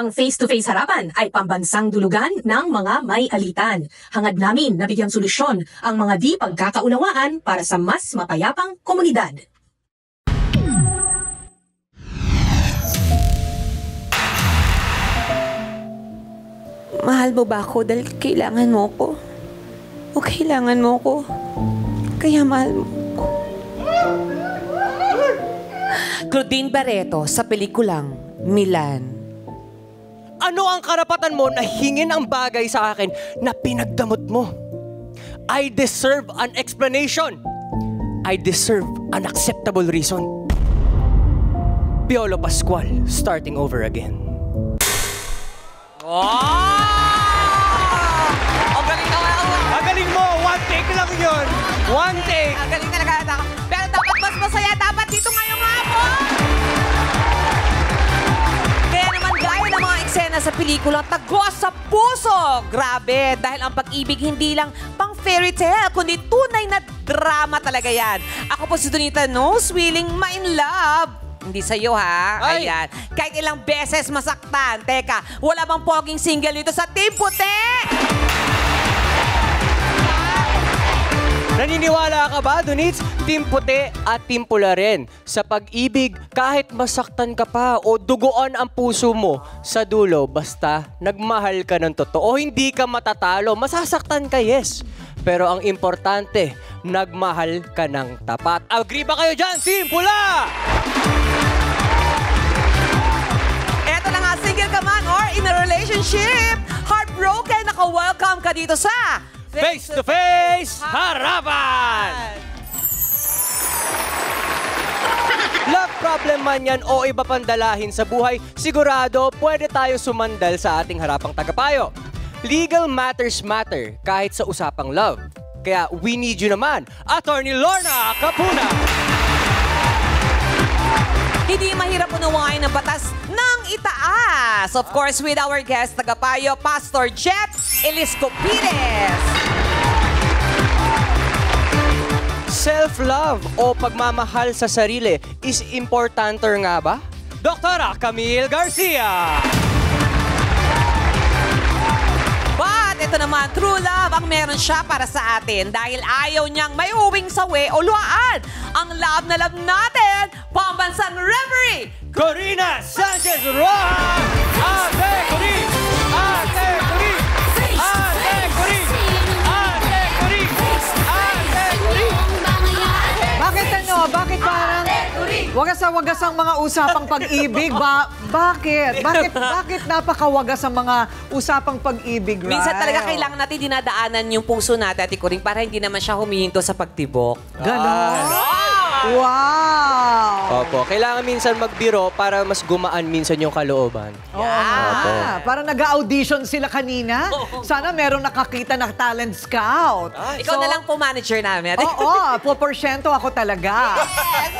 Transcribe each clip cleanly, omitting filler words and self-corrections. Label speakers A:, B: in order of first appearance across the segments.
A: Ang face-to-face harapan ay pambansang dulugan ng mga may alitan. Hangad namin na bigyang solusyon ang mga di pagkakaunawaan para sa mas mapayapang komunidad.
B: Mahal mo ba ako dahil kailangan mo ko? O kailangan mo ko? Kaya mahal mo ko. Claudine Barreto sa pelikulang Milan.
C: Ano ang karapatan mo na hingin ang bagay sa akin na pinagdamot mo? I deserve an explanation. I deserve an acceptable reason. Piolo Pascual, starting over again.
B: Ang galing naman ako.
C: Ang galing mo! One take lang yun! One take!
B: Ang galing talaga. Pero dapat mas masaya. Dapat dito ngayong hapon. Kaya naman gaya ng mga eksena sa pelikula, tagos sa puso. Grabe. Dahil ang pag-ibig hindi lang pang fairy tale, kundi tunay na drama talaga yan. Ako po si Donita Knows, willing ma-in love. Hindi sa'yo, ha?
C: Ay.
B: Ayan. Kahit ilang beses masaktan. Teka, wala bang poging single dito sa Team Puti?
C: Naniniwala ka ba, Donits? Team Puti at Team Pula rin. Sa pag-ibig, kahit masaktan ka pa o duguan ang puso mo, sa dulo, basta nagmahal ka ng totoo, hindi ka matatalo. Masasaktan ka, yes. Pero ang importante, nagmahal ka ng tapat. Agree ba kayo dyan, Team Pula?
B: Eto na nga, single ka man or in a relationship, heartbroken, naka-welcome ka dito sa
C: Face to Face Harapan! Love problem man yan o iba pang dalahin sa buhay, sigurado pwede tayo sumandal sa ating harapang tagapayo. Legal matters matter kahit sa usapang love. Kaya we need you naman, Attorney Lorna Capuna!
B: Hindi mahirap unawain ang batas ng itaas. Of course, with our guest, tagapayo, Pastor Jet Eliscopides.
C: Self-love o pagmamahal sa sarili is importante nga ba? Doktora Camille Garcia!
B: But ito naman, true love ang meron siya para sa atin dahil ayaw niyang may uwing sawi o luhaan. Ang love na love natin, pambansang referee,
C: Corina Sanchez Rojas! Ate Cori! Ate Cori! Ate Cori! Ate Cori! Ate Cori!
D: Bakit ano? Bakit parang wagas ang mga usapang pag-ibig? Bakit? Bakit napakawagas ang mga usapang pag-ibig, right?
B: minsan talaga kailangan natin dinadaanan yung puso natin, Ate Coring, para hindi naman siya humihinto sa pagtibok.
D: Ganon. Wow!
C: Opo, kailangan minsan magbiro para mas gumaan minsan yung kalooban.
D: Parang nag-audition sila kanina. Sana merong nakakita na talent scout.
B: Ikaw na lang po manager namin.
D: Oo, poporsyento ako talaga.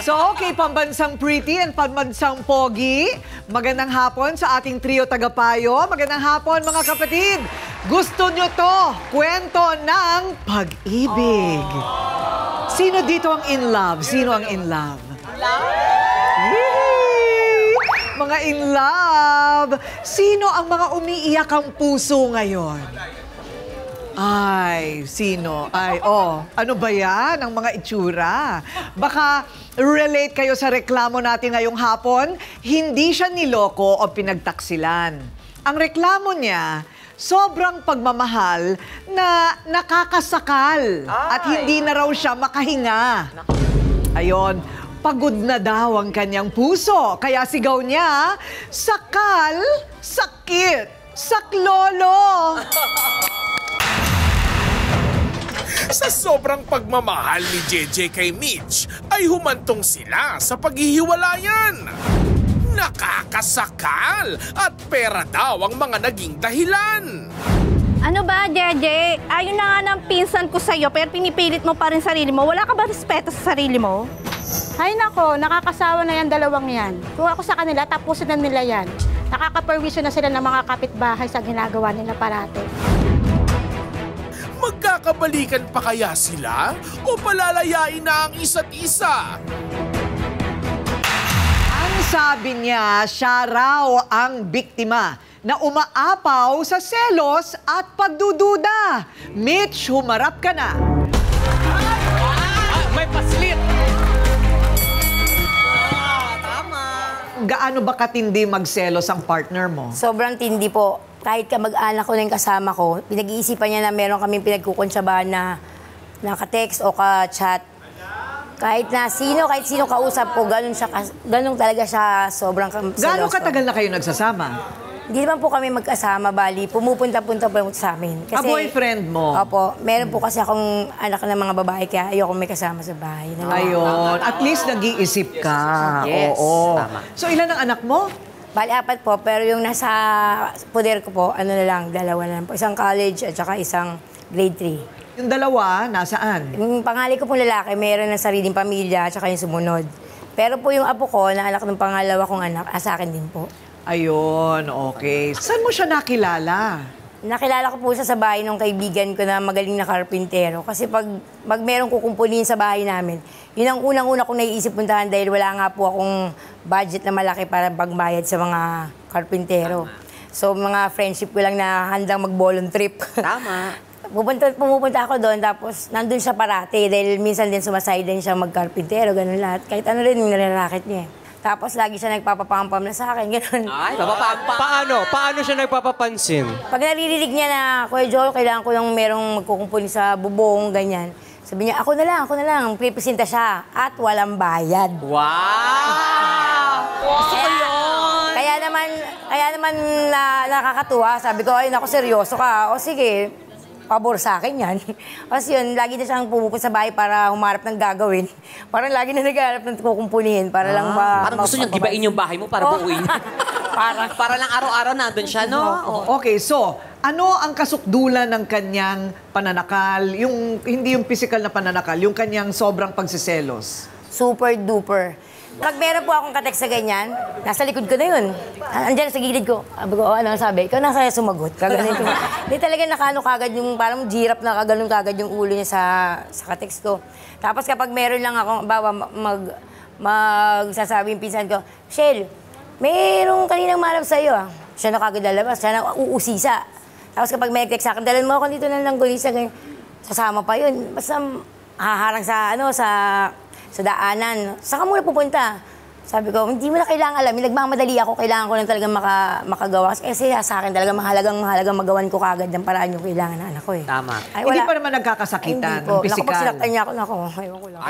D: So, okay, pambansang pretty and pambansang pogi. Magandang hapon sa ating trio tagapayo. Magandang hapon, mga kapatid. Gusto nyo to? Kwento ng pag-ibig. Sino dito ang in love? Sino ang in love? Yee! Mga in love. Sino ang mga umiiyak ang puso ngayon? Ay, sino? Ay, ano ba yan? Ang mga itsura. Baka relate kayo sa reklamo natin ngayong hapon. Hindi siya niloko o pinagtaksilan. Ang reklamo niya, sobrang pagmamahal na nakakasakal at hindi na raw siya makahinga. Ayon, pagod na daw ang kanyang puso. Kaya sigaw niya, sakal, sakit, saklolo.
E: Sa sobrang pagmamahal ni JJ kay Mitch, ay humantong sila sa paghihiwalayan. Nakakasakal at pera daw ang mga naging dahilan.
F: Ano ba, Jeje? Ayun na nga ng pinsan ko sa'yo, pero pinipilit mo pa rin sarili mo. Wala ka ba respeto sa sarili mo? Ay nako, nakakasawa na yan dalawang yan. Kung ako sa kanila, tapusin na nila yan. Nakakaperwisyo na sila ng mga kapitbahay sa ginagawa nila parate.
E: Magkakabalikan pa kaya sila o palalayain na ang isa't isa?
D: Ang sabi niya, siya raw ang biktima na umaapaw sa selos at pagdududa. Mitch, humarap ka na.
C: May paslit!
D: Gaano ba katindi magselos ang partner mo?
G: Sobrang tindi po. Kahit kamag-anak ko na yung kasama ko, pinag-iisipan niya na meron kaming pinagkukunsyabahan na naka-text o ka-chat. Kahit sino kausap ko, ganun talaga siya sobrang seloso.
D: Gaano katagal na kayo nagsasama?
G: Hindi naman po kami magkasama, bali. Pumupunta-punta po sa amin.
D: A boyfriend mo?
G: Opo. Meron po kasi akong anak ng mga babae, kaya ayoko may kasama sa bahay.
D: Ayun. At least nag-iisip ka.
B: Yes,
D: Oo.
B: tama.
D: So, ilan ang anak mo?
G: Bali, 4 po. Pero yung nasa poder ko po, ano na lang, 2 na lang po. Isang college at saka isang grade 3.
D: Yung dalawa, nasaan?
G: Yung pangali ko pong lalaki, meron ng sariling pamilya at saka yung sumunod. Pero po yung apo ko, na anak ng pangalawa kong anak, sa akin din po.
D: Ayun, okay. Saan mo siya nakilala?
G: Nakilala ko po siya sa bahay ng kaibigan ko na magaling na karpintero. Kasi pag merong kukumpunin sa bahay namin, yun ang unang-una kong naiisip puntahan dahil wala nga po akong budget na malaki para pagbayad sa mga karpintero. So, mga friendship ko lang na handang mag-bolon trip.
B: Tama.
G: Pumupunta ako doon, tapos nandun siya parati dahil minsan din sumasay din siya mag-karpintero, ganun lahat. Kahit ano rin yung nilaraket niya. Tapos lagi siya nagpapapampam na sa akin, ganun.
B: Ay, papapampa.
C: Paano siya nagpapapansin?
G: Pag naririnig niya na, Kuya Joel, kailangan ko yung merong magkukumpuni sa bubong, ganyan. Sabi niya, ako na lang. Pipresenta siya at walang bayad.
B: Wow!
G: Kaya naman nakakatuwa. Sabi ko, ay naku, seryoso ka. O sige, pabor sa akin yan. Kasi yun, lagi na siyang pumupunta sa bahay para humarap ng gagawin. Parang lagi na naghaharap ng kukumpunihin para lang
B: Parang gusto niyang gibain yung bahay mo para buuin. para lang araw-araw nandun siya, no?
D: Okay, so, ano ang kasukdulan ng kanyang pananakal? Hindi yung physical na pananakal, yung kanyang sobrang pagsiselos.
G: Super duper. Pag meron po akong katext sa ganyan, nasa likod ko na yun. Andiyan sa gilid ko. Sabi ko, ano sabi? Ikaw na kaya sumagot. Kaganin ko. Hindi talaga nakano kagad yung parang girap na kaganon kagad yung ulo niya sa katext ko. Tapos kapag meron lang akong, magsasabi yung pinsan ko, Shell, merong kaninang marap sa'yo ah. Siya na kagad lalabas, siya na uusisa. Tapos kapag may text sa akin, dalan mo ako dito ng langgolisa, ganyan. Sasama pa yun. Basta haharang sa daanan. Saan ka muna pupunta? Sabi ko, hindi mo na kailangan alamin. Nagmamadali ako. Kailangan ko lang talagang makagawa. Kasi sa akin talaga mahalagang magawan ko kagad ng paraan yung kailangan ng anak ko eh.
B: Tama.
G: Ay,
D: Hindi
G: wala.
D: pa naman nagkakasakitan
G: Hindi po.
D: ng physical.
G: Naku, pag sinaktan niya ako, ayaw ko lang.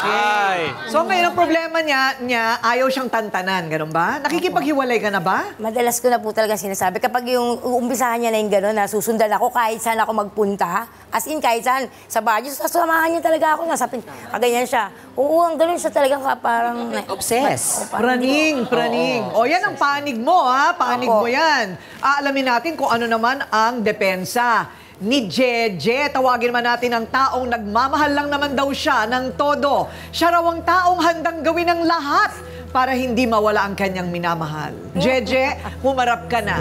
C: Ay!
D: So ngayon ang problema niya, ayaw siyang tantanan, ganun ba? Nakikipaghiwalay ka na ba?
G: Madalas ko na po talaga sinasabi. Kapag yung uumpisahan niya na yung gano'n, na susundan ako kahit saan ako magpunta, as in kahit saan, sa Baguio, sasamahan niya talaga ako. Kaganyan siya. Oo, ang gano'n siya talaga parang...
B: Obsessed.
D: Praning. O yan ang panig mo, ha? Panig
G: Opo.
D: mo yan. Aalamin natin kung ano naman ang depensa ni Jeje. Tawagin man natin ang taong nagmamahal lang naman daw siya ng todo. Siya raw ang taong handang gawin ang lahat para hindi mawala ang kanyang minamahal. Jeje, humarap ka na.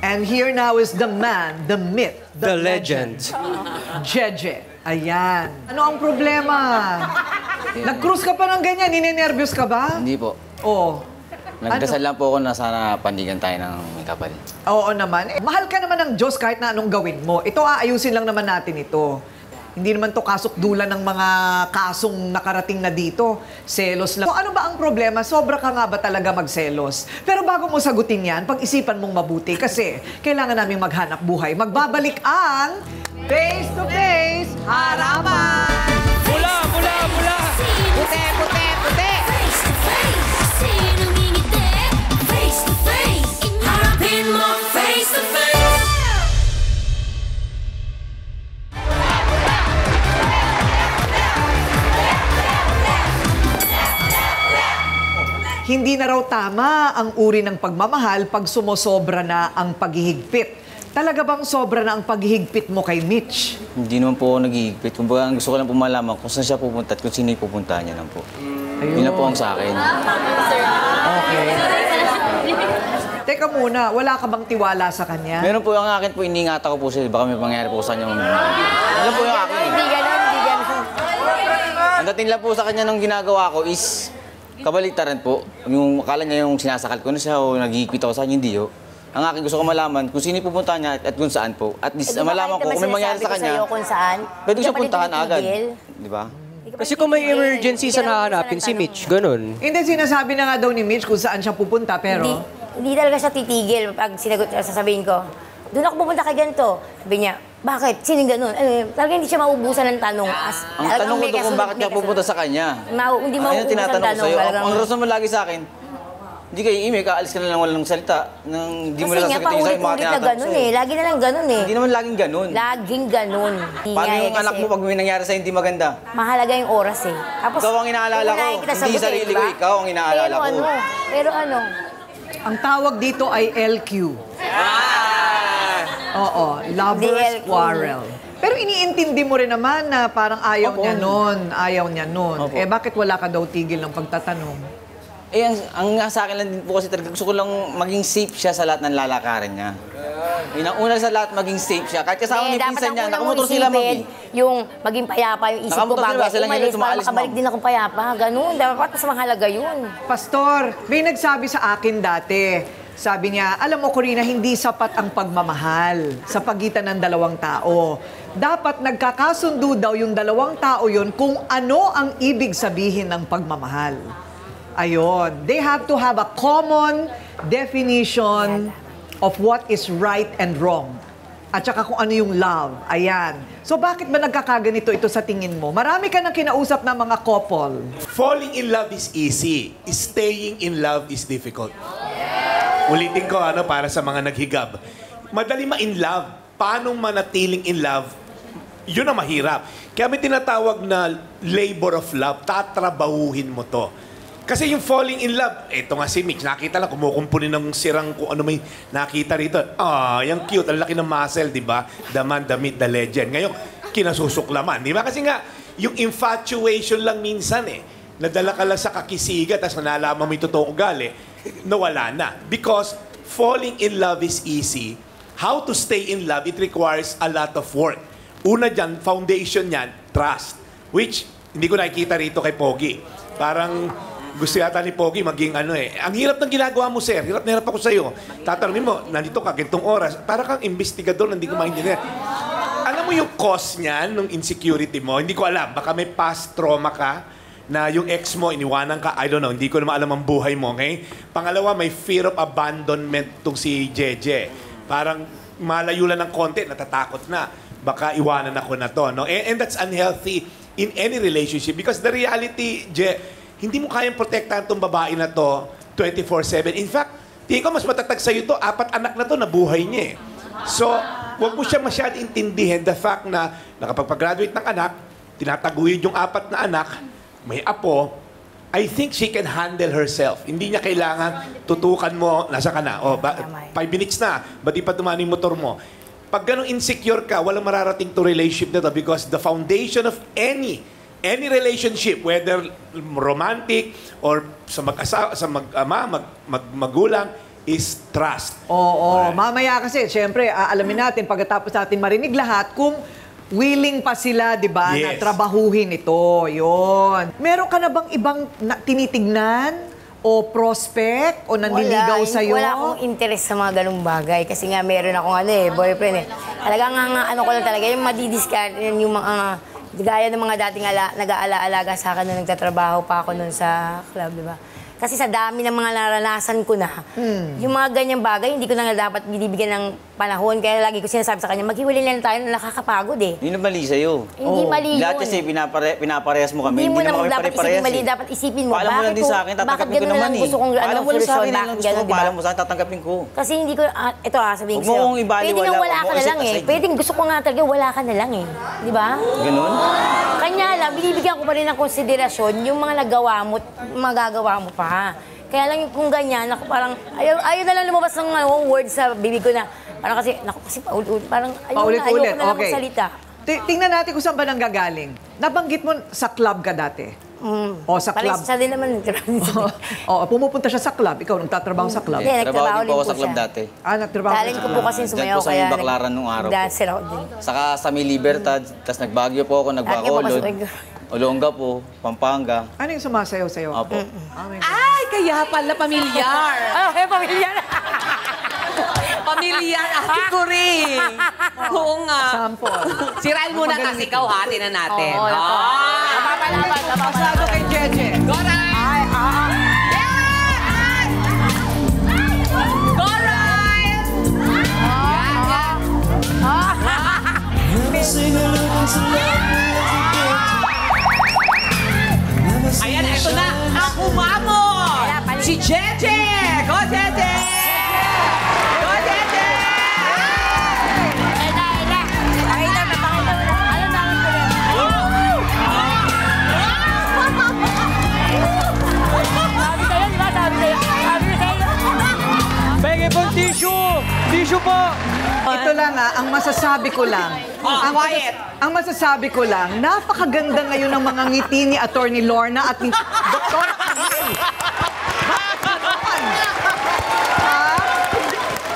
D: And here now is the man, the myth,
C: The legend.
D: Jeje. Ayan. Ano ang problema? Nag-cruise ka pa ng ganyan, ninenervyos ka ba?
H: Hindi po.
D: Oo.
H: Nagdasal lang po ako na sana pandigan tayo ng may kapal.
D: Oo naman. Mahal ka naman ng Diyos kahit na anong gawin mo. Ito, aayusin lang naman natin ito. Hindi naman to kasukdulan ng mga kasong nakarating na dito. Selos lang. So, ano ba ang problema? Sobra ka nga ba talaga magselos? Pero bago mo sagutin yan, pag-isipan mong mabuti kasi kailangan naming maghanap buhay. Magbabalik ang Face to Face Harapan!
C: Mula!
B: Puti!
I: Face to face, sa'yo namingiti. Face to face, harapin mo face to face.
D: Hindi na raw tama ang uri ng pagmamahal pag sumosobra na ang paghihigpit. Talaga bang sobra na ang paghihigpit mo kay Mitch?
H: Hindi naman po ako nag-iigpit. Kumbaga, ang gusto ko lang po malaman kung saan siya pupunta at kung sino yung pupuntahan niya lang po. Yun lang po ang sa akin.
D: Okay. Teka muna, wala ka bang tiwala sa kanya?
H: Meron po yung akin po, iniingatan ko po siya. Baka may pangyari po sa kanya. Alam po yung akin.
G: Hindi ganun.
H: Ang dating lang po sa kanya nung ginagawa ko is kabaliktaran po. Yung akala niya yung sinasakal ko na siya o nagigipit ako sa kanya, hindi ho. Ang aking gusto ko malaman kung sino pupunta niya at kung saan po. At least malaman ko kung may mangyari sa kanya.
G: Kung saan?
H: Pwede ko siya puntahan agad. Di ba?
C: Kasi kung may emergency, saan hahanapin si Mitch? Ganun.
D: Hindi, sinasabi na nga daw ni Mitch kung saan siya pupunta, pero...
G: Hindi talaga siya titigil pag sasabihin ko, doon ako pupunta kay ganito. Sabi niya, bakit? Sinong ganun? Talaga hindi siya maubusan ng tanong.
H: Ang tanong ko doon kung bakit niya pupunta sa kanya.
G: Hindi maubusan ng tanong.
H: Ang rason mo lagi sa akin, hindi kayo email, kaalis ka na lang walang salita. Hindi mo na sasagutin yung sa'yo, mga
G: paulit-ulit na ganun eh. Lagi na lang ganun eh.
H: Hindi naman laging ganun.
G: Laging ganun.
H: Paano yung anak mo pag may nangyari sa'yo hindi maganda?
G: Mahalaga yung oras eh. Tapos,
H: ikaw ang inaalala ko. Hindi sarili ko, ikaw ang inaalala ko.
G: Pero ano?
D: Ang tawag dito ay LQ. Oo, lovers quarrel. Pero iniintindi mo rin naman na parang ayaw niya nun, ayaw niya nun.
H: Opo.
D: Eh bakit wala ka daw tigil ng pagtatanong?
H: Eh, ang nga sa akin lang din po kasi talaga, gusto ko lang maging safe siya sa lahat ng lalakaran niya. Yun ang una sa lahat, maging safe siya. Kahit kasama ni pinsan niya, nakamotor sila
G: yung maging payapa yung isip ko bago umalis, para makabalik din akong payapa. Ganun, dapat mas mahalaga yun.
D: Pastor, may nagsabi sa akin dati, sabi niya, alam mo Corina, hindi sapat ang pagmamahal sa pagitan ng dalawang tao. Dapat nagkakasundo daw yung dalawang tao yun kung ano ang ibig sabihin ng pagmamahal. Ayon, they have to have a common definition of what is right and wrong. At saka kung ano yung love. Ayan. So bakit ba nagkakaganito ito sa tingin mo? Marami ka nang kinausap na mga couple.
E: Falling in love is easy. Staying in love is difficult. Ulitin ko para sa mga naghigab. Madali ma-in love. Paano manatiling in love? Yun ang mahirap. Kaya may tinatawag na labor of love. Tatrabahuhin mo to. Kasi yung falling in love, eto nga si Mitch, nakita lang, kumukumpuni ng sirang kung ano may nakita rito. Yung cute, ang laki ng muscle, di ba? The man, the myth, the legend. Ngayon, kinasusuklaman, di ba? Kasi nga, yung infatuation lang minsan nadala ka lang sa kakisiga, tapos nalaman mo yung totoong ugali, nawala na. Because falling in love is easy. How to stay in love, it requires a lot of work. Una dyan, foundation yan, trust. Which, hindi ko nakikita rito kay Pogi. Parang, gusto yata ni Pogi maging Ang hirap ng ginagawa mo, sir. Hirap na hirap ako sa'yo. Tatanungin mo, nandito ka, gantong oras. Para kang investigador, hindi ko maintindihan. Alam mo yung cause niyan, nung insecurity mo? Hindi ko alam. Baka may past trauma ka na yung ex mo, iniwanan ka. I don't know. Hindi ko naman alam ang buhay mo, okay? Pangalawa, may fear of abandonment tong si Jeje. Parang malayo lang ng konti, natatakot na. Baka iwanan ako na to, no? And that's unhealthy in any relationship. Because the reality, hindi mo kayang protektahan tong babae na to 24/7. In fact, tingin ko mas matatag sa'yo to, 4 anak na to, nabuhay niya So, huwag mo siya masyadong intindihin the fact na nakapag-graduate ng anak, tinataguyod yung 4 na anak, may apo, I think she can handle herself. Hindi niya kailangan tutukan mo, nasa ka na, 5 minutes na, ba't di pa dumani yung motor mo? Pag ganun insecure ka, walang mararating to relationship na to because the foundation of any relationship, whether romantic or sa mag-asawa, sa magulang, is trust.
D: Oo, mamaya kasi, syempre, aalamin natin, pagkatapos natin marinig lahat, kung willing pa sila, di ba, na trabahuhin ito. Yun. Meron ka na bang ibang tinitignan o prospect o nanliligaw sa'yo?
G: Wala akong interest sa mga ganung bagay. Kasi nga, meron akong boyfriend Talagang ko lang talaga, yung madidiscard, yung mga gaya ng mga dating nag-aalaga sa akin nung nagtatrabaho pa ako nun sa club, di ba? Kasi sa dami ng mga naranasan ko na, yung mga ganyang bagay, hindi ko na dapat binibigyan ng panahon. Kaya lagi ko sinasabi sa kanya, maghiwalay lang tayo na nakakapagod
H: Hindi na mali sa'yo.
G: Hindi mali yun.
H: Lahat kasi pinaparehas mo kami.
G: Hindi mo naman
H: kami
G: dapat isipin mali, dapat isipin mo.
H: Paalam mo lang din sa akin, tatanggapin ko naman
G: gusto kong solusyon, bakit gano'n, di ba?
H: Paalam mo sa akin, tatanggapin ko.
G: Kasi hindi ko, ito sabihin ko
H: sa'yo. Huwag mo kong
G: pwede nga wala ka na lang Pwedeng gusto ko nga talaga, wala ka na lang Di ba?
H: Ganun?
G: Kanya lang, binibigyan ko pa rin ng konsiderasyon yung mga nagawa mo, magagawa mo pa. Kaya lang kung ganyan, parang ayaw na lang lumabas ng word sa bibig ko na, parang kasi paulit-ulit, parang ayaw na lang magsalita.
D: Tingnan natin kung saan ba nanggagaling. Nabanggit mo sa club ka dati? O sa club?
G: Siya din naman.
D: Pumupunta siya sa club. Ikaw, nagtatrabaho sa club?
G: Hindi,
H: Trabaho din po ako
G: po
H: sa club
G: siya.
H: dati.
D: Nagtrabaho
G: Talent ko po kasi sumayaw.
H: Diyan po sa may Baklaran nung araw po.
G: Dancer ako din.
H: Saka sa may Libertad, tapos nagbagyo po ako, nagbacolod. Olonga po, Pampanga.
D: Ano yung sumasayaw sa'yo?
H: Opo.
B: Ay, kaya pala pamilyar.
G: Ay, pamilya na.
B: Pamilyar, ate ko rin. Oo nga.
D: Sample.
B: Si Ryle muna, tas ikaw ha, tinan natin.
G: Oo, nako.
B: Ah!
D: Pasado kay Jeje.
B: Go, Ryle! Go, Ryle! Ayan, eto na. Ang umamon! Si Jeje! Go, Jeje! Go, Jeje!
G: Pakita mo na. Ano naman ko rin? Sabi sa'yo, di ba? Sabi sa'yo.
C: Penge po, tissue! Tissue po!
D: Ito lang ang masasabi ko lang.
B: Quiet.
D: Ang masasabi ko lang, napakaganda ngayon ng mga ngiti ni Attorney Lorna at ni Dr. Camille.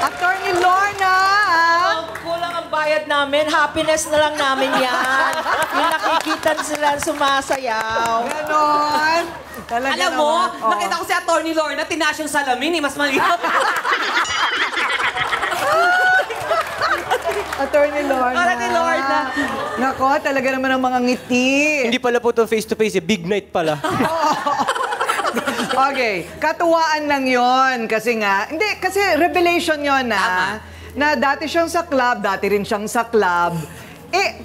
D: Attorney Lorna!
J: Kulang ang bayad namin. Happiness na lang namin yan. Yung nakikita sila sumasayaw.
D: Ganon. Talaga
B: Alam mo,
D: naman. Oo.
B: nakita ko si Attorney Lorna, tinaas yung salamin, mas maliit.
D: Attorney Lorna.
B: Attorney Lorna.
D: Nako, talaga naman ang mga ngiti.
C: Hindi pala po ito face-to-face, big night pala.
D: Okay, katuwaan lang yon kasi nga, hindi, kasi revelation yon na dati siyang sa club, dati rin siyang sa club.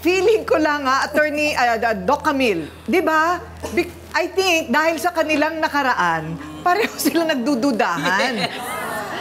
D: Feeling ko lang Attorney Doc Camille, di ba? I think dahil sa kanilang nakaraan, pareho sila nagdududahan.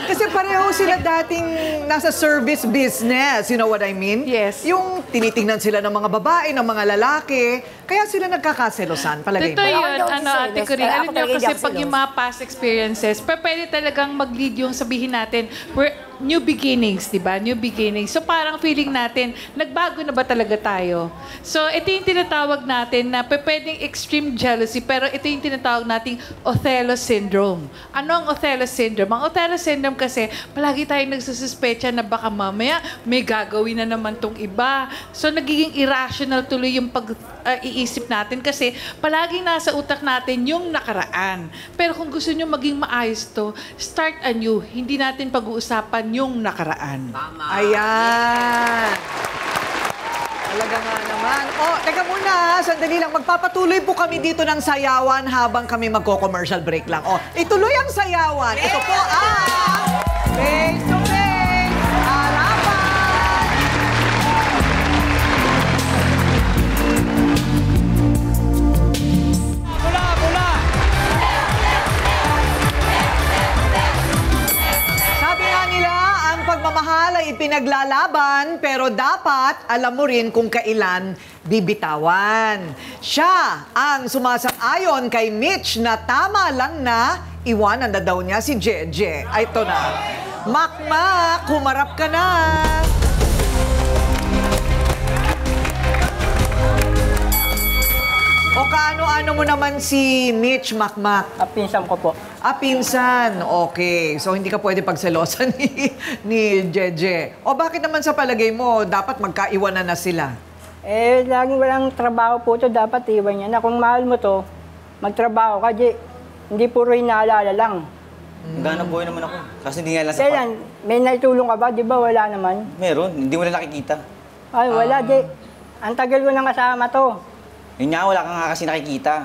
D: Kasi pareho sila dating nasa service business, you know what I mean?
K: Yes.
D: Yung tinitingnan sila ng mga babae, ng mga lalaki, kaya sila nagkakaselosan, palagay
K: Totoo
D: mo.
K: yun,
G: Ako daw si
K: Ate
G: Celos,
K: Corinne.
G: kaya
K: Alam
G: ako
K: niyo,
G: talaga
K: kasi
G: hindi ako
K: pag yung
G: selos.
K: mga past experiences, pwede talagang mag-lead yung sabihin natin, we're new beginnings, di ba? New beginnings. So parang feeling natin, nagbago na ba talaga tayo? So ito yung tinatawag natin na pwedeng extreme jealousy, pero ito yung tinatawag nating Othello syndrome. Ano ang Othello syndrome? Ang Othello syndrome kasi, palagi tayong nagsususpecha na baka mamaya may gagawin na naman tong iba. So nagiging irrational tuloy yung pag-iisip natin kasi palaging nasa utak natin yung nakaraan. Pero kung gusto nyo maging maayos to, start anew. Hindi natin pag-uusapan yung nakaraan.
D: Ayan. Talaga nga naman. Teka muna, sandali lang. Magpapatuloy po kami dito ng sayawan habang kami magko-commercial break lang. Ituloy ang sayawan. Ito po ang Face to Face Harapan. Sabi nga nila, ang pagmamahal ay ipinaglalaban, pero dapat alam mo rin kung kailan bibitawan. Siya ang sumasang-ayon kay Mitch na tama lang na iwanan na daw niya si Jeje. Ay, ito na. Makmak, humarap ka na. O kaano-ano mo naman si Mitch, Makmak?
J: Pinsan ko po.
D: Pinsan. Okay. So, hindi ka pwede pagselosan ni Jeje. O bakit naman sa palagay mo, dapat magkaiwanan na sila?
J: Laging walang trabaho po to, dapat iwan niya na. Kung mahal mo to, magtrabaho ka, hindi puro inaalala lang.
H: Gana buhay naman ako. Kasi hindi nga lang
J: Kailan,
H: sapat.
J: may naitulong ka ba? Di ba wala naman?
H: Meron, hindi mo na nakikita.
J: Ay, wala, Ang tagal ko nang kasama to.
H: Yun nga, wala kang nga kasi nakikita.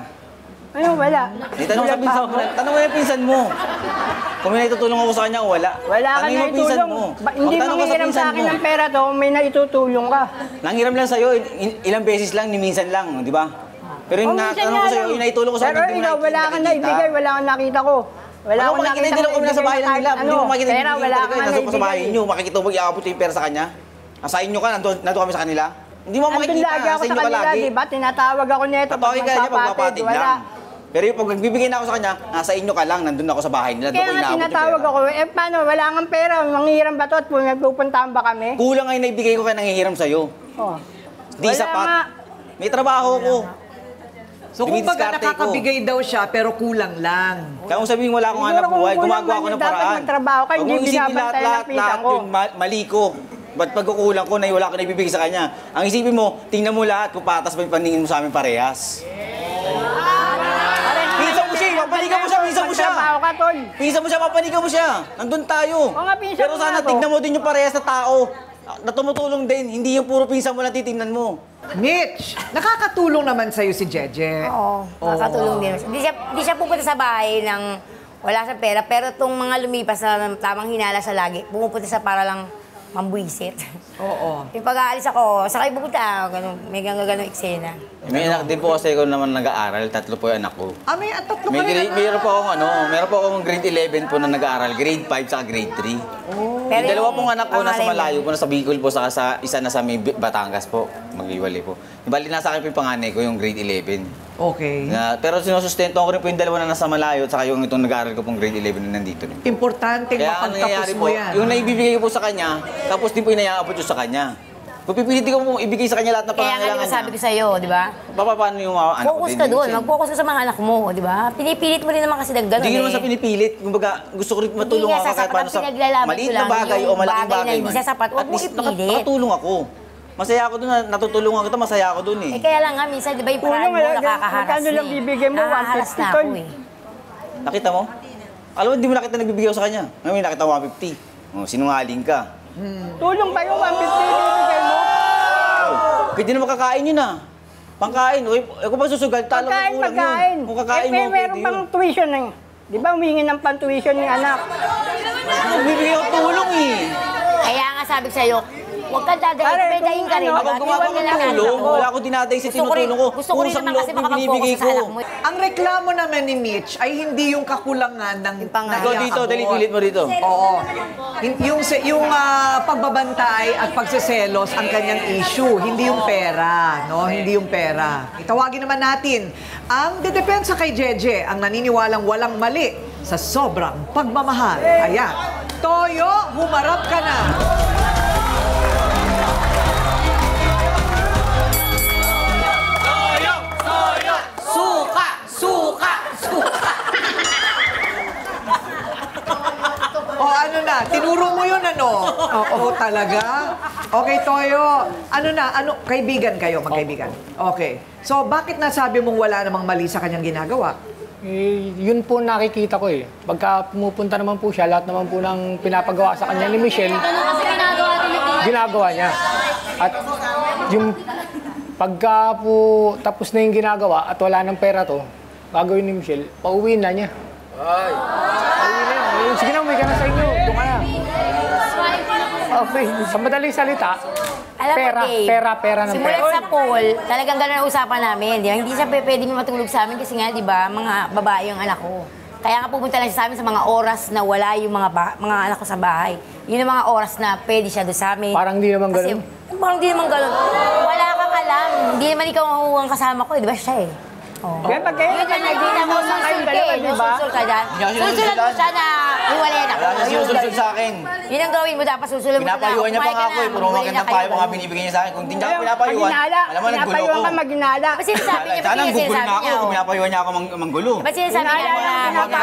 J: Ano, wala.
H: Tanong mo sa pinsan mo. Tanong mo yung pinsan mo. Kung may naitutulong ako sa kanya o wala.
J: Wala ka
H: Tanong mo yung pinsan
J: naitulong.
H: mo.
J: Hindi
H: Magtanong ka sa
J: manghihiram
H: pinsan
J: sa akin
H: mo.
J: ng pera to kung may naitutulong ka.
H: Nanghiram lang sa'yo, ilang beses lang, ni minsan lang, di ba? Pero yung natanong ko sa'yo, yung naitulong ko sa
J: Pero
H: akin, hindi mo
J: ikaw, wala kang naibigay, wala kang nakita ko. Wala
H: Ano
J: akong
H: makikita,
J: nakita
H: hindi lang kami nasa bahay lang nila. Hindi mo makikita,
J: Pera, wala kang
H: nasa sa bahay
J: naibigay.
H: nyo. Makikita mo, iabot yung pera sa kanya. Nasa inyo ka, nandun kami sa kanila. Hindi mo
J: Andun
H: makikita,
J: lagi ako
H: nasa
J: sa
H: inyo ka
J: kanila,
H: lagi.
J: di ba? Tinatawag ako nito.
H: Tatawagin ka niya, pagpapatid
J: wala.
H: lang. Pero yung pag nagbibigay na ako sa kanya, nasa inyo ka lang, nandun ako sa bahay nila. Doon
J: Kaya
H: ko
J: nga
H: inaabot yung
J: tinatawag
H: pera.
J: ako, paano, wala kang pera, manghihiram ba to at nagpupuntahan ba kami?
H: Kulang nga yung naibigay ko kaya nanghihiram sa'yo.
J: Oh.
H: Di
J: Wala
H: sapat.
J: nga.
H: May trabaho ko.
D: So, kung baga nakakabigay daw siya, pero kulang lang.
H: Kaya kung sabihin wala akong
J: Siguro
H: hanap buhay,
J: kung kulang
H: gumagawa
J: man
H: ako ng
J: yun, dapat
H: paraan.
J: magtrabaho ka,
H: Huwag
J: hindi
H: mong isipin
J: binabantayan ng pinsan
H: lahat
J: ko.
H: yun, mali ko. Ba't pagkukulang ko na wala ko naibibigay sa kanya? Ang isipin mo, tingnan mo lahat kung patas ba yung paningin mo sa amin parehas. Pinsan mo siya, papanigaw mo siya. Nandun tayo.
J: Oo nga, pinsan
H: Pero
J: mo
H: sana
J: nga ako.
H: tignan mo din yung parehas na tao na tumutulong din. Hindi yung puro pinsan mo na titignan mo.
D: Mitch, nakakatulong naman sa'yo si Jeje.
G: Oo, makakatulong din. Di siya pupunta sa bahay ng wala sa pera, pero itong mga lumipas na tamang hinala sa lagi, pumupunta sa para lang mambuisit.
D: Oo.
G: Yung pag-aalis ako, sakay pupunta, ganun, may ganun eksena.
H: May anak din po kasi ako naman nag-aaral. 3 po yung anak ko.
D: May tatlo ka rin.
H: Meron po akong grade 11 po na nag-aaral. Grade 5 sa grade 3.
G: Pero
H: Yung dalawa
G: yung
H: pong anak ko nasa
G: pangalay mo,
H: malayo po, nasa Bicol po, saka sa isa na sa may Batangas po. Mag-iwalay po. Bali nasa akin po yung panganay ko, yung grade 11.
D: Okay.
H: Pero sinusustento ko rin po yung dalawa na nasa malayo at saka yung itong nag-aaral ko pong grade 11 na nandito rin.
D: Importanteng
H: Kaya ang nangyayari
D: mapagtapos
H: po,
D: mo yan.
H: yung naibibigay ko po sa kanya, tapos din po inayaabot ko sa kanya. Kung pipilitin ko po ibigay sa kanya lahat na
G: kaya nga
H: pangangailangan
G: sabi ko sa'yo, di ba?
H: paano yung mga anak ko
G: Focus
H: din?
G: ka doon, mag-focus ka sa mga anak mo, di ba? Pinipilit mo rin naman kasi ng gano'n
H: Hindi naman sa pinipilit. Kumbaga, gusto ko rin matulong
G: nga
H: ako kahit
G: sasapat
H: paano
G: ang
H: sa
G: pinaglalaban
H: maliit
G: ko
H: na
G: lang,
H: bagay
G: yung
H: o malaking
G: bagay na
H: bagay
G: hindi
H: man.
G: sasapat, huwag
H: At
G: mo
H: least
G: ipilit.
H: nakatulong ako. Masaya ako doon na natutulungan kita, masaya ako doon eh.
G: Eh kaya lang nga, minsan, di ba yung paraan mo nakakaharas
J: magkano lang bibigay mo?
G: Nakakaharas
J: 150
G: na
J: ton.
G: ako eh.
H: Nakita mo? Alam mo, hindi mo nakita nagbibigay ako sa kanya. Ngayon, nakita 150. Sinungaling ka.
J: Tulong pa yung 150 bibigay mo.
H: Pwede na makakain yun ah. Pangkain. Kung ba susugal, talo
J: Pagkain,
H: ko lang
J: pagkain.
H: yun. Kung kakain mo,
J: meron
H: pwede
J: pang
H: yun.
J: tuition ng... Di ba humingi ng pang-tuition ng anak?
H: Bibigay ako tulong eh.
G: Kaya nga sabi ko sa'yo, huwag kang dadahin,
J: Pare,
G: pedahin ka rin.
J: kung
H: Ako
G: diba?
H: gumagawa
G: Iwan
H: ng
G: nila ang
H: tulong.
G: anak mo.
H: Wala ko dinadayin sa tinutulong ko.
G: Gusto ko rin
H: Kusang
G: naman kasi
H: loob yung
G: makapag-focus
H: binibigay
G: sa
H: ko.
G: anak mo.
D: Ang reklamo naman ni Mitch ay hindi yung kakulangan ng
H: Ikaw dito, dali pilit mo dito.
D: Oo. Yung pagbabantay at pagseselos ang kanyang issue, hindi yung pera, no? Hindi yung pera. Itawagin naman natin ang dedepensa kay Jeje, ang naniniwalang walang mali sa sobrang pagmamahal. Ayan. Toyo, humarap ka na.
B: Suka! Suka! Suka!
D: O ano na, tinuro mo yun ano? Oo, talaga? Okay, Toyo. Ano na, kaibigan kayo, magkaibigan? Okay. So, bakit nasabi mong wala namang mali sa kanyang ginagawa?
L: Yun po nakikita ko eh. Pagka pumupunta naman po siya, lahat naman po ng pinapagawa sa kanya ni Michelle, ginagawa niya. At yung pagka po tapos na yung ginagawa at wala ng pera to, gagawin ni Michelle, pauwiin na niya. Pauwiin na yan. Sige na, umuwi ka na sa inyo. Doon ka na. Okay, sa madaling salita,
G: Alam mo, Dave,
L: pera ng
G: simulat
L: pera.
G: sa poll, talagang gano'n ang usapan namin. Di ba? Hindi siya pwedeng matulog sa amin kasi nga, di ba, mga babae yung anak ko. Kaya nga pupunta lang siya sa amin sa mga oras na wala yung mga anak ko sa bahay. Yun ang mga oras na pwede siya doon sa amin.
L: Parang di naman ganun.
G: Parang di naman ganun. Wala kang alam. Hindi naman ikaw ang kasama ko, di ba siya eh? Oh.
J: Kaya pag kayo
G: Yun ang nakikita mo,
J: nagdidinaw kayong
G: susul ka
J: dalawa,
G: eh.
J: di ba?
G: Susul ka dyan. Susulan mo siya na hiwalayan ako.
H: Wala niya sinusunod sa akin.
G: Yun ang gawin mo, dapat susulan mo siya na
H: Pinapayuhan niya pa
G: kumain
H: nga
G: ka
H: ako eh.
G: na,
H: Puro
G: hiwalay
H: magandang
G: na
H: payo
G: kayo.
H: mga binibigay niya sa akin. Kung hindi niya ako pinapayuhan,
J: Maginala.
H: alam mo, naggulo
J: Pinapayuhan
H: ko.
J: ka maginala.
G: Ba't sinasabi niya?
H: Sana
G: Ba't
H: gugulo na
G: sinasabi
H: ako
G: niya?
H: kung pinapayuhan niya ako manggulo.
G: Ba't sinasabi niya na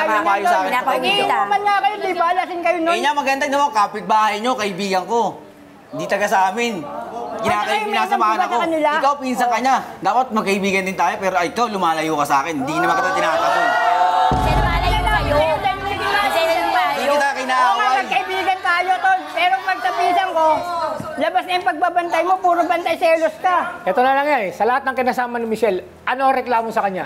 H: Pinapayo sa akin.
G: pinapayuhan kita?
J: Inuman nga kayo, di ba? Lasing kayo nun.
H: Eh niya, maganda naman, kapitbahay niyo, kaibigan ko. Hindi taga sa amin. Pinasamahan ako. Ikaw, pinsan ka niya. Dapat magkaibigan din tayo, pero ikaw, lumalayo ka sa akin. Hindi naman kita tinatapon.
G: Kasi lumalayo kayo. Kasi lumalayo.
H: Hindi kita
J: Oo nga,
H: kinaaway.
J: magkaibigan tayo, Tol. Pero pagtapisan ko, labas na yung pagbabantay mo, puro bantay selos ka.
L: Ito na lang yan eh. Sa lahat ng kinasama ni Michelle, ano ang reklamo sa kanya?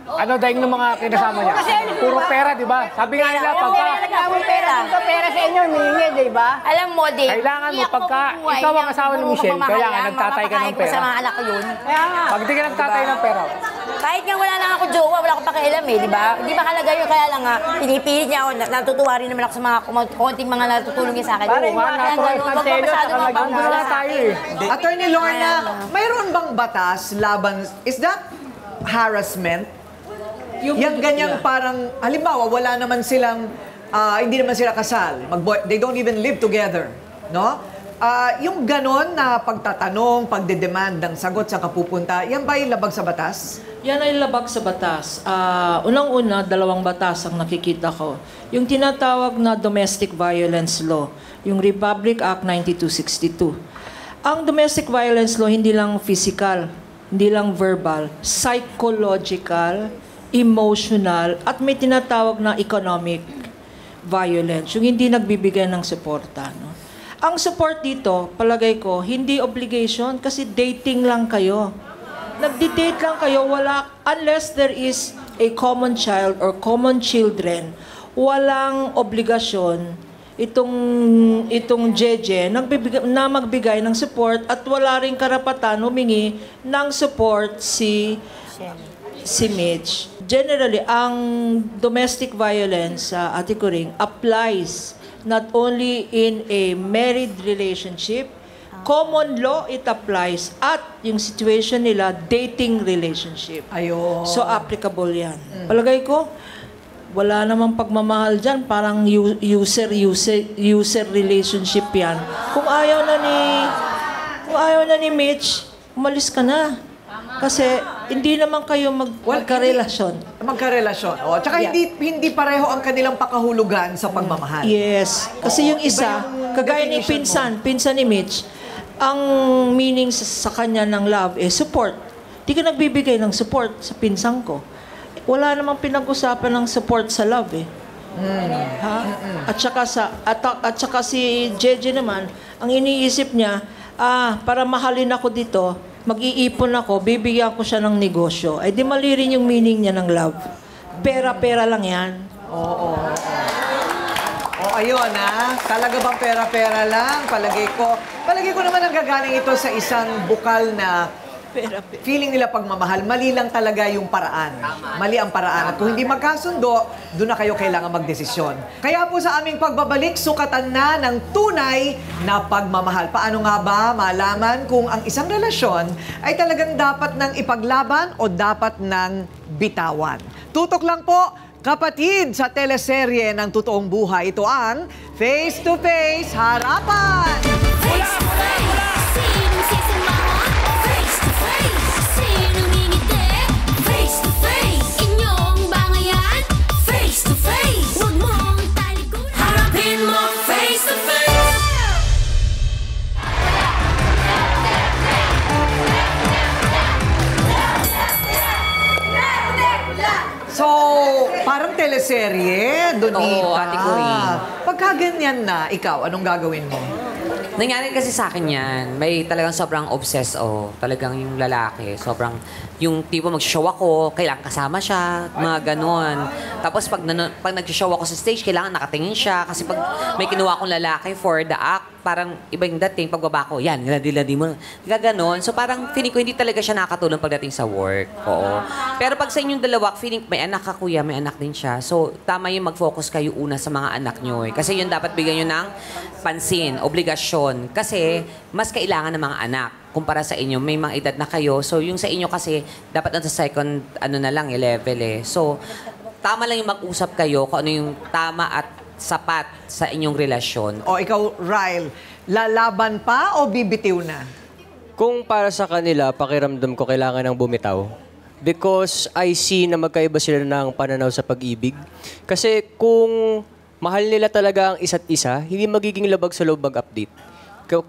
L: Ano daing ng mga kinasama niya? Puro pera, di ba? Sabi nga nila,
G: Alam mo,
L: pagka...
G: nagkakapong pera.
J: Ito pera sa inyo, humingi, di ba?
G: Alam mo, Dave.
L: Kailangan mo,
G: hindi ako
L: pagka
G: mabubuhay
L: ikaw ang
G: ng
L: asawa ni
G: puro
L: Michelle,
G: pamamahal
L: kailangan
G: lang,
L: nagtatay ka ng
G: mapapakain ko
L: pera.
G: sa mga anak ko yun.
J: Kaya nga.
L: Pag di ka nagtatay ng pera,
G: Kahit nga wala na ako jowa, wala akong pakialam eh, di ba? Di ba kalaga yun, kaya lang nga, pinipilit niya ako, natutuwa rin naman ako sa mga konting mga natutulong niya sa akin.
J: Pare,
G: Oo,
J: mga
G: kaya
J: natural
G: ganun,
J: na
G: wag mo
J: selos,
G: masyado
J: saka
G: magbanggulo
J: magmahal
G: sa
L: tayo
G: akin.
L: eh.
D: Attorney Lorna, mayroon bang batas laban, is that harassment? Yung ganyang parang, halimbawa, wala naman silang, hindi naman sila kasal. They don't even live together. No? Yung ganon na pagtatanong, pagdedemand ng sagot sa kapupunta, yan ba yung labag sa batas?
M: Yan ay labag sa batas. Unang-una, 2 batas ang nakikita ko. Yung tinatawag na Domestic Violence Law, yung Republic Act 9262. Ang domestic violence law, hindi lang physical, hindi lang verbal, psychological, emotional, at may tinatawag na economic violence, yung hindi nagbibigay ng suporta. No? Ang support dito, palagay ko, hindi obligation kasi dating lang kayo. Nagdi-date lang kayo, unless there is a common child or common children, walang obligasyon itong Jeje na magbigay ng support at wala ring karapatan humingi ng support si Mitch. Generally, ang domestic violence, Ate Kuring, applies not only in a married relationship, common law it applies at yung situation nila, dating relationship.
D: Ayun.
M: So, applicable yan. Palagay ko, wala namang pagmamahal dyan. Parang user relationship yan. Kung ayaw na ni Mitch, umalis ka na. Kasi hindi naman kayo magkarelasyon.
D: Magkarelasyon. O, tsaka hindi pareho ang kanilang pakahulugan sa pagmamahal.
M: Yes. Kasi yung isa, kagaya ni pinsan ni Mitch, ang meaning sa kanya ng love is support. Di ka nagbibigay ng support sa pinsang ko. Wala namang pinag-usapan ng support sa love eh. Ha? At saka si Jeje naman, ang iniisip niya, para mahalin ako dito, mag-iipon ako, bibigyan ko siya ng negosyo. Ay di mali rin yung meaning niya ng love. Pera-pera lang yan.
D: Oo. Ayun talaga bang pera-pera lang? Palagi ko naman ang gagaling ito sa isang bukal na feeling nila pagmamahal, mali lang talaga yung paraan. Mali ang paraan. At kung hindi magkasundo, doon na kayo kailangan magdesisyon. Kaya po sa aming pagbabalik, sukatan na ng tunay na pagmamahal. Paano nga ba malaman kung ang isang relasyon ay talagang dapat nang ipaglaban o dapat nang bitawan? Tutok lang po, kapatid sa teleserye ng totoong buhay. Ito ang Face to Face Harapan!
I: Face to face, sinong sisamahan? Face to face, sinong ngingiti? Face to face, inyong bangayan? Face to face, huwag mong talikuran. Harapin mo face to face.
D: So, parang teleserye, Donita.
B: Oo, Ate Corinne.
D: Pagka ganyan na, ikaw, anong gagawin mo?
B: Nangyari kasi sa akin yan, may talagang sobrang obsessed talagang yung lalaki. Sobrang, yung tipo mag-show ako, kailangan kasama siya, mga ganon. Tapos pag nag-show ako sa stage, kailangan nakatingin siya. Kasi pag may kinuha akong lalaki for the act, parang iba yung dating, pagbaba ko, yan, ladi-ladi mo. Gaganon. So parang feeling ko hindi talaga siya nakakatulong pagdating sa work. Oo. Pero pag sa inyong dalawa, feeling may anak ka kuya, may anak din siya. So tama yung mag-focus kayo una sa mga anak nyo. Kasi yun dapat bigyan nyo ng pansin, obligasyon. Kasi mas kailangan ng mga anak kumpara sa inyo. May mga edad na kayo. So yung sa inyo kasi, dapat sa second, level eh. So tama lang yung mag-usap kayo kung ano yung tama at sapat sa inyong relasyon.
D: O ikaw, Ryle, lalaban pa o bibitiw na?
C: Kung para sa kanila, pakiramdam ko kailangan ng bumitaw. Because I see na magkaiba sila ng pananaw sa pag-ibig. Kasi kung mahal nila talaga ang isa't isa, hindi magiging labag sa loob mag-update.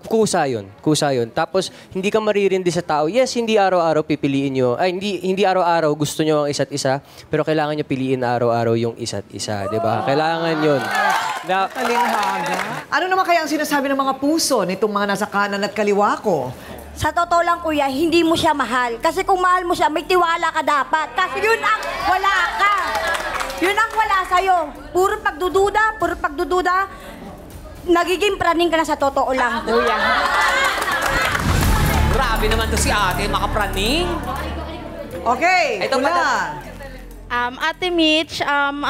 C: Kusa yun. Tapos, hindi ka maririndi sa tao. Yes, hindi araw-araw pipiliin nyo. Ay, hindi araw-araw gusto nyo ang isa't isa, pero kailangan nyo piliin araw-araw yung isa't isa. Diba? Kailangan yun.
D: Talinhaga. Ano naman kaya ang sinasabi ng mga puso nitong mga nasa kanan at kaliwa ko?
N: Sa totoo lang, kuya, hindi mo siya mahal. Kasi kung mahal mo siya, may tiwala ka dapat. Kasi yun ang wala ka. Yun ang wala sa'yo. Puro pagdududa, nagiging praning ka na sa totoo lang, kuya.
B: Grabe naman to si ate, makapraning.
D: Okay,
B: ito
D: pala.
F: Ate Mitch,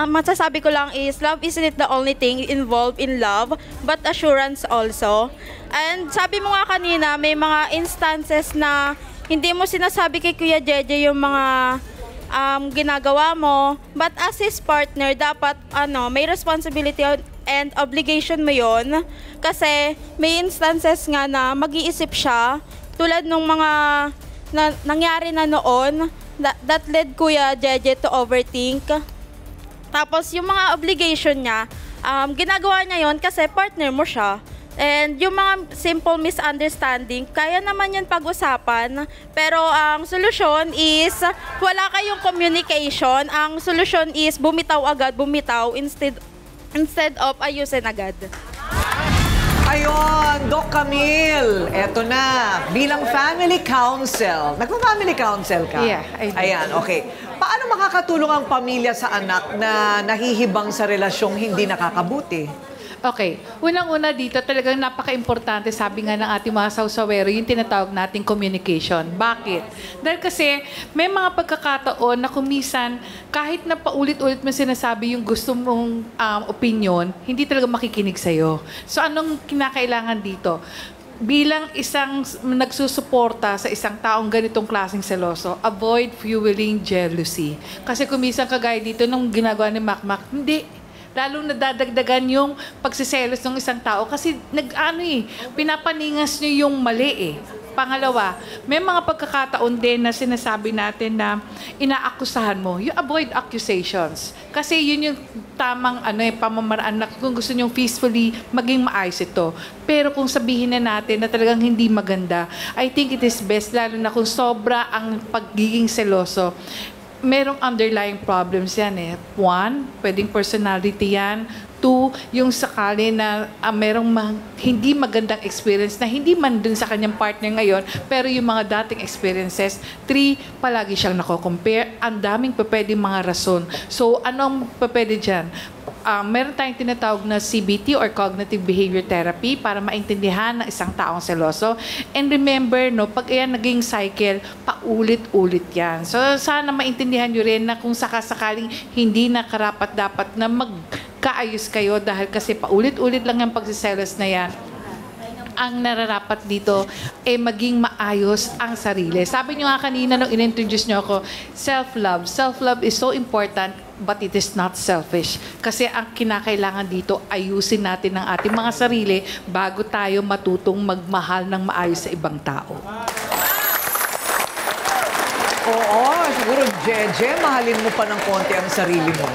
F: masasabi ko lang is, love isn't the only thing involved in love, but assurance also. And sabi mo nga kanina, may mga instances na hindi mo sinasabi kay Kuya Jeje yung mga ginagawa mo, but as his partner, dapat may responsibility and obligation mo yon. Kasi may instances nga na mag-iisip siya, tulad nung mga nangyari na noon, that led Kuya Jeje to overthink. Tapos yung mga obligation niya, ginagawa niya yon kasi partner mo siya. And yung mga simple misunderstanding, kaya naman yan pag-usapan. Pero ang solusyon is, wala kayong communication. Ang solusyon is, bumitaw agad, bumitaw, instead of ayusin agad.
D: Ayun, Doc Camille, eto na. Bilang family counsel, nagpa-family counsel ka?
K: Yeah, I do.
D: Ayan, okay. Paano makakatulong ang pamilya sa anak na nahihibang sa relasyong hindi nakakabuti?
K: Okay. Unang-una dito, talagang napaka-importante, sabi nga ng ating mga sausawero, yung tinatawag nating communication. Bakit? Dahil kasi may mga pagkakataon na kumisan, kahit na paulit-ulit mo sinasabi yung gusto mong opinion, hindi talaga makikinig sa'yo. So anong kinakailangan dito? Bilang isang nagsusuporta sa isang taong ganitong klaseng seloso, avoid fueling jealousy. Kasi kumisan kagaya dito nung ginagawa ni Makmak, hindi. Lalong nadadagdagan yung pagsiselos ng isang tao kasi pinapaningas nyo yung mali eh. Pangalawa, may mga pagkakataon din na sinasabi natin na inaakusahan mo. You avoid accusations. Kasi yun yung tamang pamamaraan na kung gusto nyong peacefully maging maayos ito. Pero kung sabihin na natin na talagang hindi maganda, I think it is best, lalo na kung sobra ang pagiging seloso, merong underlying problems yan eh. 1, pwedeng personality yan. 2, yung sakali na merong hindi magandang experience na hindi man dun sa kanyang partner ngayon, pero yung mga dating experiences. 3, palagi siyang nako-compare. Ang daming pwedeng mga rason. So, anong pwede dyan? Meron tayong tinatawag na CBT or Cognitive Behavior Therapy para maintindihan ng isang taong seloso. And remember, pag yan naging cycle, paulit-ulit yan. So, sana maintindihan nyo rin na kung sakasakaling hindi na karapat-dapat na magkaayos kayo dahil kasi paulit-ulit lang yung pagsiselos na yan. Ang nararapat dito maging maayos ang sarili. Sabi nyo nga kanina nung in-introduce nyo ako, self-love. Self-love is so important, but it is not selfish. Kasi ang kinakailangan dito, ayusin natin ang ating mga sarili bago tayo matutong magmahal ng maayos sa ibang tao.
D: Oo, siguro, Jeje, mahalin mo pa ng konti ang sarili mo.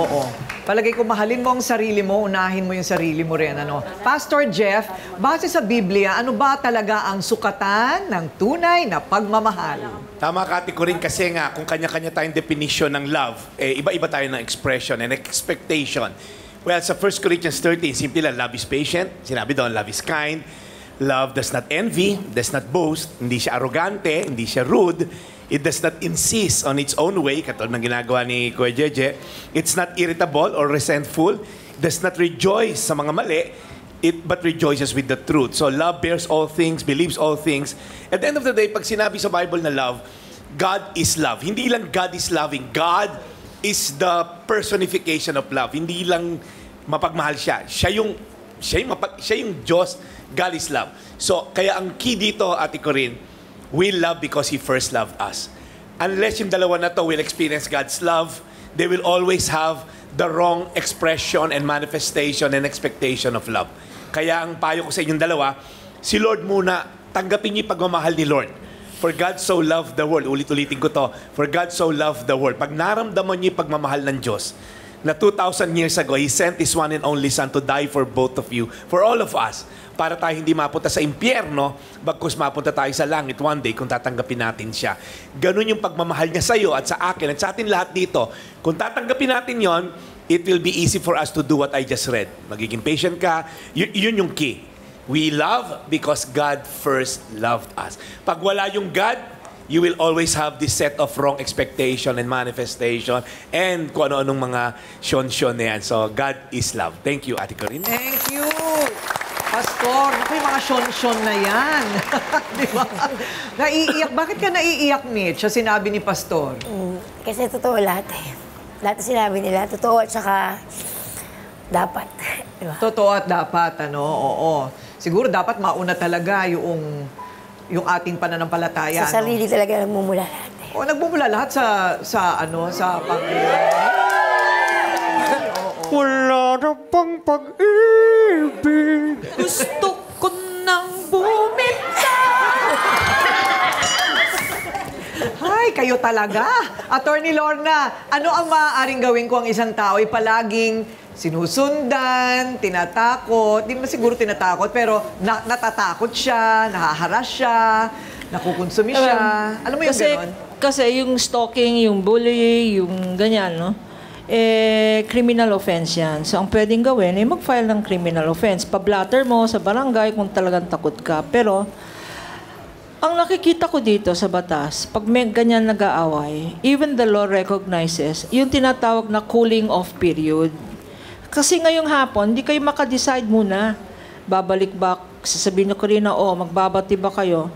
D: Oo. Palagay ko, mahalin mo ang sarili mo, unahin mo yung sarili mo rin. Pastor Jeff, base sa Biblia, ano ba talaga ang sukatan ng tunay na pagmamahal?
E: Tama ka, Ate Corinne, kasi nga, kung kanya-kanya tayong definition ng love, iba-iba tayo ng expression and expectation. Well, sa 1 Corinthians 13, simple lang, love is patient. Sinabi doon, love is kind. Love does not envy, does not boast, hindi siya arrogante, hindi siya rude. It does not insist on its own way, katulad ng ginagawa ni Kuya Jeje. It's not irritable or resentful. It does not rejoice sa mga mali, but rejoices with the truth. So love bears all things, believes all things. At the end of the day, pag sinabi sa Bible na love, God is love. Hindi lang God is loving. God is the personification of love. Hindi lang mapagmahal siya. Siya yung Diyos. God is love. So, kaya ang key dito, Ate Corinne, we love because He first loved us. Unless yung dalawa na to will experience God's love, they will always have the wrong expression and manifestation and expectation of love. Kaya ang payo ko sa inyong dalawa, si Lord muna, tanggapin niyo yung pagmamahal ni Lord. For God so loved the world. Ulit-ulitin ko to. For God so loved the world. Pag naramdaman niyo yung pagmamahal ng Diyos, na 2,000 years ago, He sent His one and only Son to die for both of you, for all of us, para tayo hindi mapunta sa impyerno, bagkus mapunta tayo sa langit one day kung tatanggapin natin siya. Ganun yung pagmamahal niya sa iyo at sa akin at sa atin lahat dito. Kung tatanggapin natin yon, it will be easy for us to do what I just read. Magiging patient ka, yun yung key. We love because God first loved us. Pag wala yung God, you will always have this set of wrong expectation and manifestation and kung ano-anong mga shon-shon na yan. So, God is love. Thank you, Ate Corinne.
D: Thank you, Pastor. Naku, yung mga shon-shon na yan. Di ba? Naiiyak. Bakit ka naiiyak, Mitch, sa sinabi ni Pastor?
G: Kasi totoo lahat eh. Lahat na sinabi nila, totoo at saka dapat. Diba?
D: Totoo at dapat, Oo. Siguro dapat mauna talaga yung ating pananampalataya.
G: Sa sarili talaga nagmumula lahat eh.
D: Nagmumula lahat sa Panginoon.
C: Wala na pang pag-ibig.
B: Gusto ko nang bumitaw.
D: Ay, Ay, kayo talaga. Attorney Lorna, ano ang maaaring gawin ko ang isang tao ay palaging sinusundan, tinatakot, di naman siguro tinatakot, pero natatakot siya, nahaharas siya, nakukonsumi siya. Alam mo yung ganon?
M: Kasi yung stalking, yung bully, yung ganyan, no? Criminal offense yan. So, ang pwedeng gawin ay mag-file ng criminal offense. Pa-blatter mo sa barangay kung talagang takot ka. Pero, ang nakikita ko dito sa batas, pag may ganyan nag-aaway, even the law recognizes yung tinatawag na cooling off period. Kasi ngayong hapon, hindi kayo makadecide muna. Babalik ba, sasabihin ko rin na, magbabati ba kayo?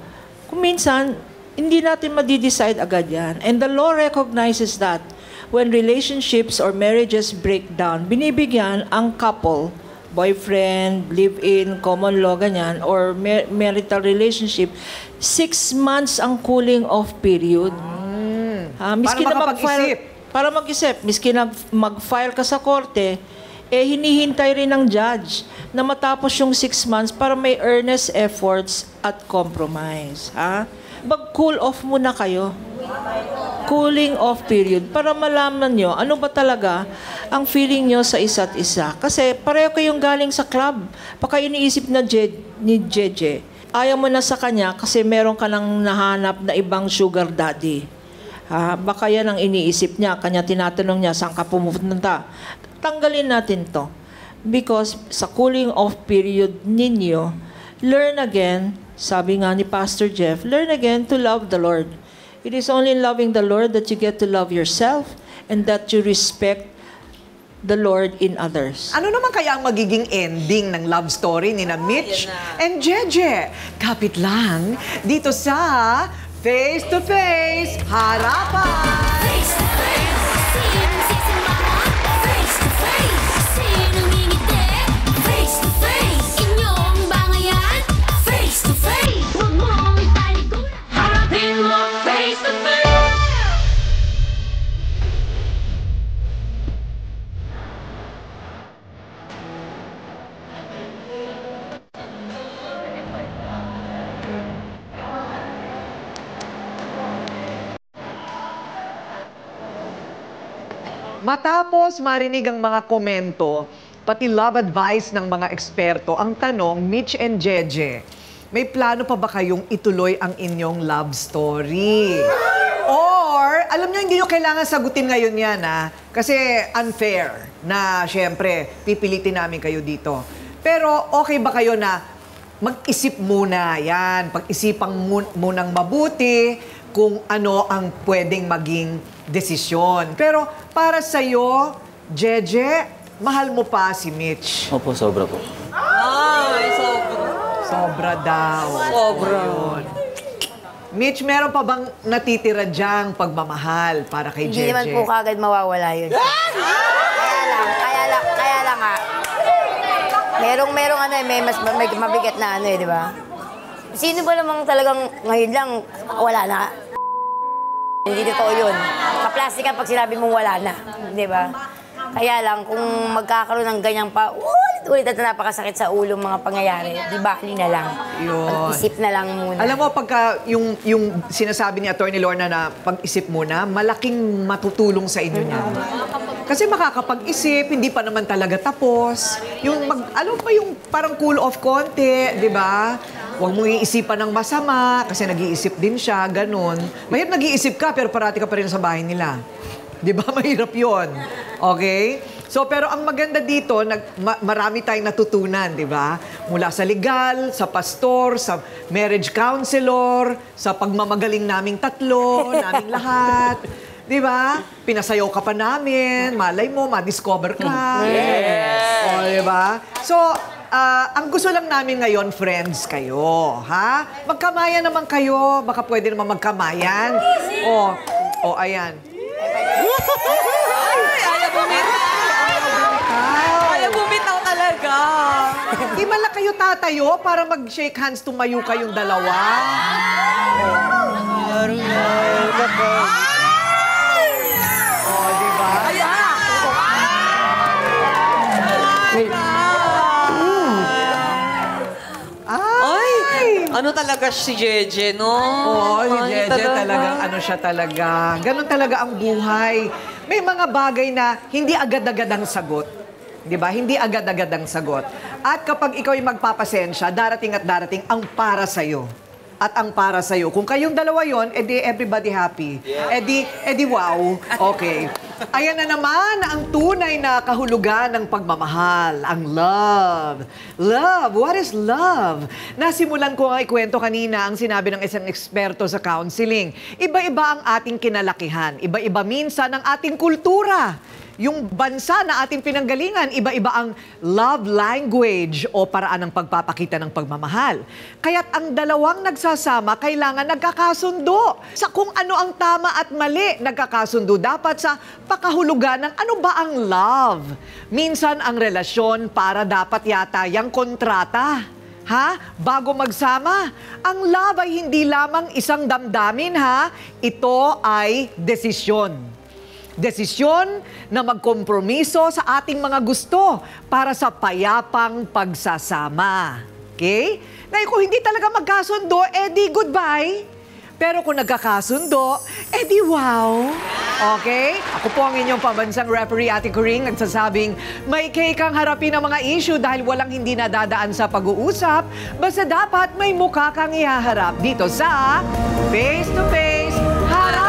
M: Kung minsan, hindi natin madi-decide agad yan. And the law recognizes that when relationships or marriages break down, binibigyan ang couple, boyfriend, live-in, common law, ganyan, or marital relationship, 6 months ang cooling off period. Miski
D: para
M: na
D: makapag-isip.
M: Para mag-isip. Miski na mag-file ka sa korte, hinihintay rin ng judge na matapos yung 6 months para may earnest efforts at compromise. Mag-cool off muna kayo. Cooling off period para malaman nyo ano ba talaga ang feeling nyo sa isa't isa. Kasi pareho kayong galing sa club. Baka iniisip ni Jeje, ayaw mo na sa kanya kasi meron ka nang nahanap na ibang sugar daddy. Baka yan ang iniisip niya. Kanya tinatanong niya, saan ka pumunta? Tanggalin natin to. Because sa cooling off period ninyo, learn again, sabi nga ni Pastor Jeff, learn again to love the Lord. It is only in loving the Lord that you get to love yourself and that you respect the Lord in others.
D: Ano naman kaya ang magiging ending ng love story ni na Mitch and Jeje? Kapit lang dito sa Face to Face Harapan!
I: Face to face, face to face, sinong ngingiti? Face to face, inyong bangayan? Face to face, huwag mong italikuran. Harapin mo face to face.
D: Matapos marinig ang mga komento, pati love advice ng mga eksperto, ang tanong, Mitch and Jeje, may plano pa ba kayong ituloy ang inyong love story? Or, alam nyo, hindi nyo kailangan sagutin ngayon yan, kasi unfair na, syempre, pipilitin namin kayo dito. Pero, okay ba kayo na mag-isip muna yan, pag-isipang munang mabuti kung ano ang pwedeng maging desisyon. Pero para sa'yo, Jeje, mahal mo pa si Mitch.
H: Opo, sobra po.
D: Sobra daw.
M: Sobra.
D: Yun. Mitch, meron pa bang natitira dyang pagmamahal para kay Jeje?
G: Hindi naman po kagad mawawala yun. Kaya lang merong may mabigat na di ba? Sino ba namang talagang ngayon lang wala na? Hindi totoo yun. Kaplastic pag sinabi mong wala na. Di ba? Kaya lang, kung magkakaroon ng ganyang ulit at napakasakit sa ulo mga pangyayari, di bali na lang. Pag-isip na lang muna.
D: Alam mo, pagka yung sinasabi ni Attorney Lorna na pag-isip muna, malaking matutulong sa inyo niyan. Kasi makakapag-isip, hindi pa naman talaga tapos. Alam mo yung parang cool off konti, di ba? Huwag mong iisipan ng masama, kasi nag-iisip din siya, ganun. Mahirap nag-iisip ka, pero parati ka pa rin sa bahay nila. Di ba? Mahirap yon. Okay? So, pero ang maganda dito, marami tayong natutunan, di ba? Mula sa legal, sa pastor, sa marriage counselor, sa pagmamagaling naming tatlo, naming lahat. Di ba? Pinasayaw ka pa namin, malay mo, ma-discover ka. Yes! O, di ba? So, ang gusto lang namin ngayon, friends kayo, ha? Magkamayan naman kayo. Baka pwede naman magkamayan. Ayan.
B: Ayaw bumitaw talaga.
D: Di man lang kayo tatayo para mag-shake hands, tumayo kayong dalawa. Di ba?
B: Ano talaga si Jeje, no?
D: Oo, si
B: Ay,
D: Jeje talagang ano siya talaga. Ganon talaga ang buhay. May mga bagay na hindi agad-agad ang sagot. Di ba? Hindi agad-agad ang sagot. At kapag ikaw ay magpapasensya, darating at darating ang para sa'yo. At ang para sa'yo. Kung kayong dalawa yon, edi everybody happy. Edi wow. Okay. Ayan na naman ang tunay na kahulugan ng pagmamahal. Ang love. Love. What is love? Nasimulan ko nga ikwento kanina ang sinabi ng isang eksperto sa counseling. Iba-iba ang ating kinalakihan. Iba-iba minsan ang ating kultura. Yung bansa na ating pinanggalingan, iba-iba ang love language o paraan ng pagpapakita ng pagmamahal. Kaya't ang dalawang nagsasama, kailangan nagkakasundo. Sa kung ano ang tama at mali, nagkakasundo dapat sa pakahulugan ng ano ba ang love. Minsan ang relasyon para dapat yata yung kontrata. Ha? Bago magsama, ang love ay hindi lamang isang damdamin, ha? Ito ay desisyon. Desisyon na magkompromiso sa ating mga gusto para sa payapang pagsasama. Okay? Na kung hindi talaga magkasundo, edi goodbye. Pero kung nagkakasundo, edi wow. Okay? Ako po ang inyong pambansang referee, Ate Coring, nagsasabing may kang harapin ang mga issue dahil walang hindi nadadaan sa pag-uusap. Basta dapat may mukha kang ihaharap dito sa Face to Face Harapan!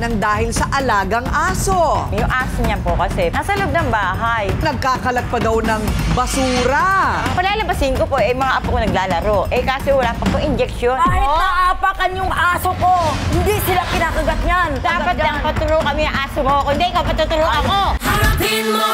D: Ng dahil sa alagang aso.
O: Yung aso niya po kasi nasa loob ng bahay.
D: Nagkakalat pa daw ng basura.
O: Palalabasin ko po, mga apo ko naglalaro. Kasi wala pa po injection.
N: Kahit naapakan yung aso ko, hindi sila kinakagat niyan.
O: Dapat lang paturo kami ang aso mo. Kung hindi, ikaw patuturo ako.
I: Harapin mo